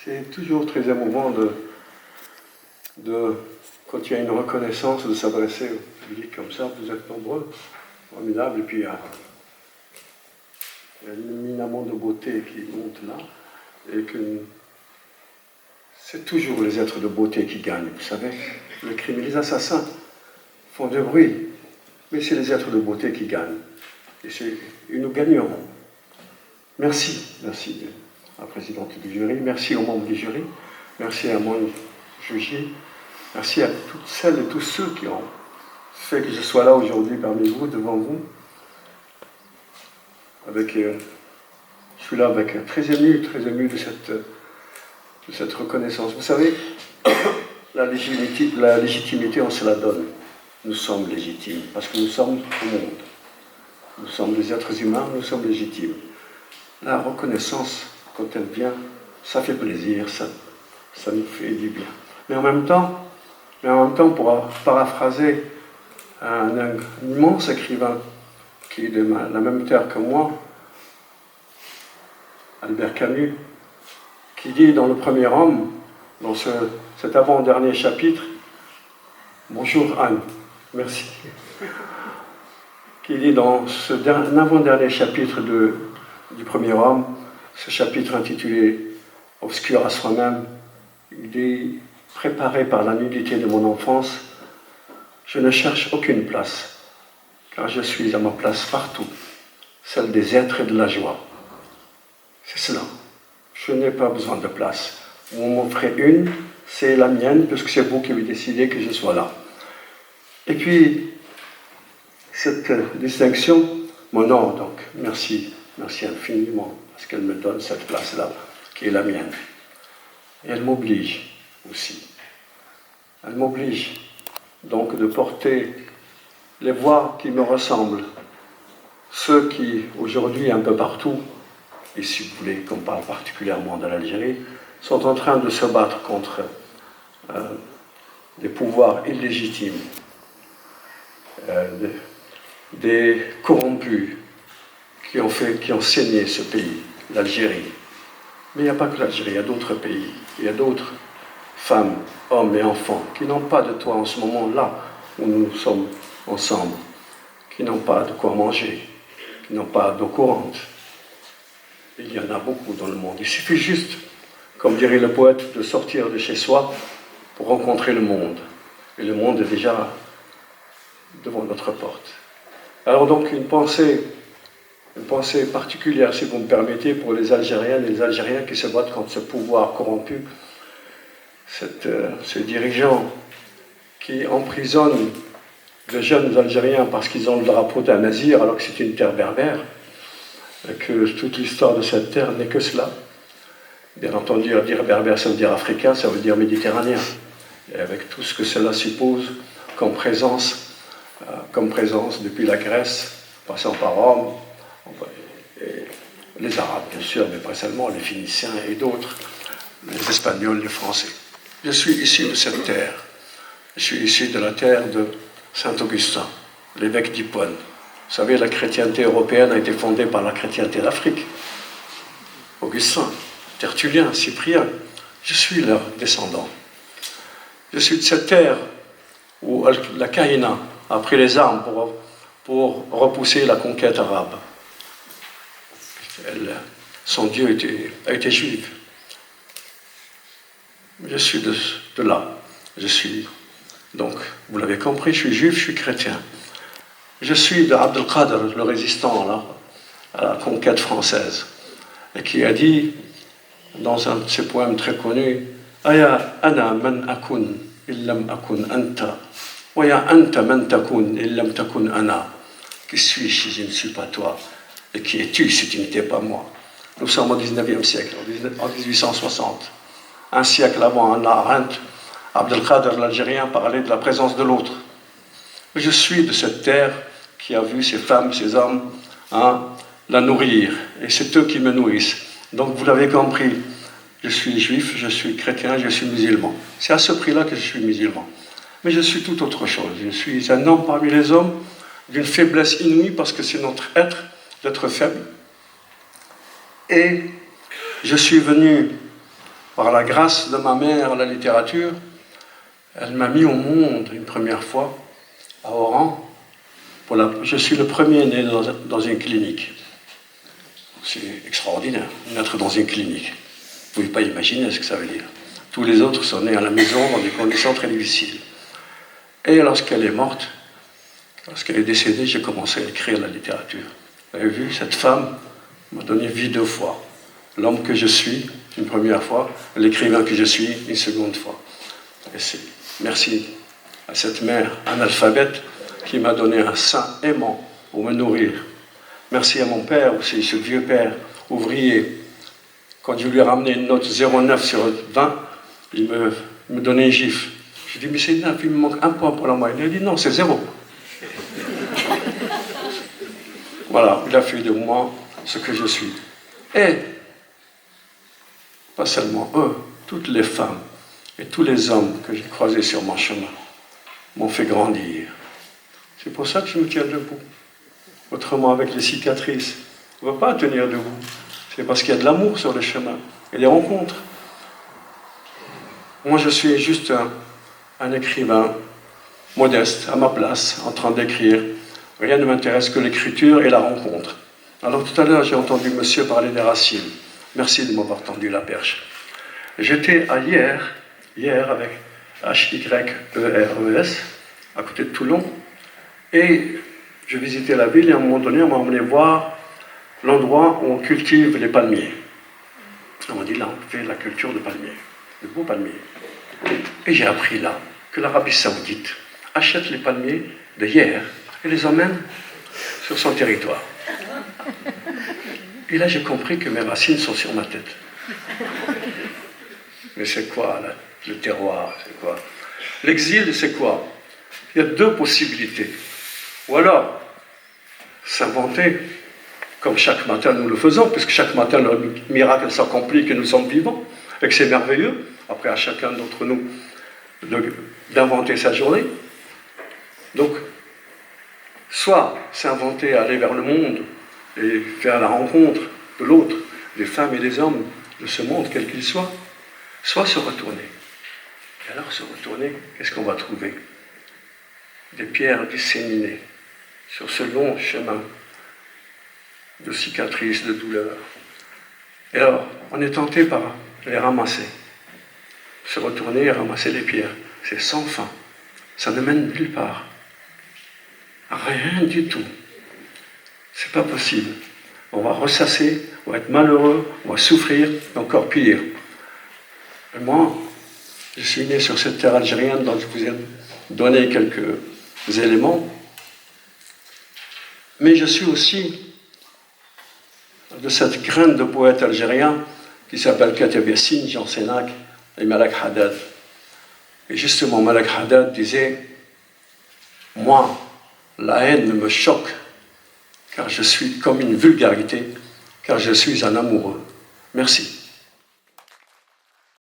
C'est toujours très émouvant quand il y a une reconnaissance, de s'adresser au public comme ça. Vous êtes nombreux, formidables, et puis il y a éminemment de beauté qui monte là, et que c'est toujours les êtres de beauté qui gagnent. Vous savez, le crime, les assassins font du bruit, mais c'est les êtres de beauté qui gagnent. Et nous gagnerons. Merci à la présidente du jury, merci aux membres du jury, merci à mon juge, merci à toutes celles et tous ceux qui ont fait que je sois là aujourd'hui parmi vous, devant vous. Je suis là avec très ému de cette reconnaissance. Vous savez, la légitimité, on se la donne. Nous sommes légitimes, parce que nous sommes au monde. Nous sommes des êtres humains, nous sommes légitimes. La reconnaissance, quand elle vient, ça fait plaisir, ça nous fait du bien. Mais en même temps, pour paraphraser un immense écrivain qui est de la même terre que moi, Albert Camus, qui dit dans Le Premier Homme, dans cet avant-dernier chapitre, bonjour Anne, merci, qui dit dans l'avant-dernier chapitre du Premier Homme, ce chapitre intitulé « Obscur à soi-même », il dit « Préparé par la nudité de mon enfance, je ne cherche aucune place, car je suis à ma place partout, celle des êtres et de la joie. » C'est cela. Je n'ai pas besoin de place. Vous m'offrez une, c'est la mienne, puisque c'est vous qui avez décidé que je sois là. Et puis, cette distinction m'honore donc. Merci infiniment, parce qu'elle me donne cette place-là, qui est la mienne. Et elle m'oblige aussi. Elle m'oblige donc de porter les voix qui me ressemblent, ceux qui, aujourd'hui, un peu partout, et si vous voulez qu'on parle particulièrement de l'Algérie, sont en train de se battre contre des pouvoirs illégitimes, des corrompus qui ont saigné ce pays, l'Algérie. Mais il n'y a pas que l'Algérie, il y a d'autres pays, il y a d'autres femmes, hommes et enfants qui n'ont pas de toit en ce moment-là où nous sommes ensemble, qui n'ont pas de quoi manger, qui n'ont pas d'eau courante. Il y en a beaucoup dans le monde. Il suffit juste, comme dirait le poète, de sortir de chez soi pour rencontrer le monde. Et le monde est déjà devant notre porte. Alors donc une pensée particulière, si vous me permettez, pour les Algériennes et les Algériens qui se battent contre ce pouvoir corrompu, ces dirigeants qui emprisonnent de jeunes Algériens parce qu'ils ont le drapeau d'un nazir alors que c'est une terre berbère, et que toute l'histoire de cette terre n'est que cela. Bien entendu, dire berbère, ça veut dire africain, ça veut dire méditerranéen. Et avec tout ce que cela suppose comme présence depuis la Grèce, passant par Rome, et les Arabes bien sûr, mais pas seulement, les Phéniciens et d'autres, les Espagnols, les Français. Je suis issu de cette terre. Je suis issu de la terre de Saint-Augustin, l'évêque d'Hippone. Vous savez, la chrétienté européenne a été fondée par la chrétienté d'Afrique. Augustin, Tertullien, Cyprien, je suis leur descendant. Je suis de cette terre où la Caïna a pris les armes pour repousser la conquête arabe. Son Dieu a été juif. Je suis de là. Je suis, donc, vous l'avez compris, je suis juif, je suis chrétien. Je suis de Abdelkader, le résistant là, à la conquête française, et qui a dit, dans un de ses poèmes très connus, Aya ana man akun illam akun anta, waya anta man takun illam takun ana. Qui suis-je si je ne suis pas toi? Et qui es-tu si tu n'étais pas moi? Nous sommes au 19e siècle, en 1860. Un siècle avant Hannah Arendt, Abdelkader l'Algérien parlait de la présence de l'autre. Je suis de cette terre qui a vu ces femmes, ces hommes, la nourrir. Et c'est eux qui me nourrissent. Donc vous l'avez compris, je suis juif, je suis chrétien, je suis musulman. C'est à ce prix-là que je suis musulman. Mais je suis tout autre chose. Je suis un homme parmi les hommes d'une faiblesse inouïe parce que c'est notre être d'être faible. Et je suis venu par la grâce de ma mère, la littérature, elle m'a mis au monde une première fois à Oran. Je suis le premier né dans une clinique. C'est extraordinaire, naître dans une clinique. Vous ne pouvez pas imaginer ce que ça veut dire. Tous les autres sont nés à la maison dans des conditions très difficiles. Et lorsqu'elle est morte, lorsqu'elle est décédée, j'ai commencé à écrire la littérature. Vous avez vu, cette femme m'a donné vie 2 fois. L'homme que je suis, une première fois, l'écrivain que je suis, une seconde fois. Et merci à cette mère analphabète qui m'a donné un sein aimant pour me nourrir. Merci à mon père aussi, ce vieux père ouvrier. Quand je lui ai ramené une note 0,9 sur 20, il me donnait une gifle. Je dis, mais c'est 9, il me manque 1 point pour la moyenne. Il a dit, non, c'est 0. Voilà, il a fait de moi ce que je suis. Et, pas seulement eux, toutes les femmes et tous les hommes que j'ai croisés sur mon chemin m'ont fait grandir. C'est pour ça que je me tiens debout. Autrement, avec les cicatrices, on ne va pas tenir debout. C'est parce qu'il y a de l'amour sur le chemin et des rencontres. Moi, je suis juste un écrivain modeste, à ma place, en train d'écrire. Rien ne m'intéresse que l'écriture et la rencontre. Alors tout à l'heure, j'ai entendu monsieur parler des racines. Merci de m'avoir tendu la perche. J'étais à hier avec Hyères, à côté de Toulon, et je visitais la ville et à un moment donné, on m'a emmené voir l'endroit où on cultive les palmiers. On m'a dit, là, on fait la culture de palmiers, de beaux palmiers. Et j'ai appris là que l'Arabie Saoudite achète les palmiers de hier et les emmène sur son territoire. Et là, j'ai compris que mes racines sont sur ma tête. Mais c'est quoi, là, le terroir, c'est quoi? L'exil, c'est quoi? Il y a 2 possibilités. Ou alors, s'inventer, comme chaque matin nous le faisons, puisque chaque matin le miracle s'accomplit, que nous sommes vivants, et que c'est merveilleux. Après, à chacun d'entre nous d'inventer sa journée. Donc, soit s'inventer, aller vers le monde et faire la rencontre de l'autre, des femmes et des hommes de ce monde, quel qu'il soit, soit se retourner. Et alors, se retourner, qu'est-ce qu'on va trouver? Des pierres disséminées sur ce long chemin de cicatrices, de douleurs. Et alors, on est tenté par les ramasser. Se retourner et ramasser les pierres. C'est sans fin. Ça ne mène nulle part. Rien du tout. C'est pas possible. On va ressasser, on va être malheureux, on va souffrir, encore pire. Et moi, je suis né sur cette terre algérienne dont je vous ai donné quelques éléments. Mais je suis aussi de cette graine de poète algérien qui s'appelle Kateb Yassine, Jean Sénac et Malak Haddad. Et justement, Malak Haddad disait « Moi, la haine me choque, car je suis comme une vulgarité, car je suis un amoureux. » Merci.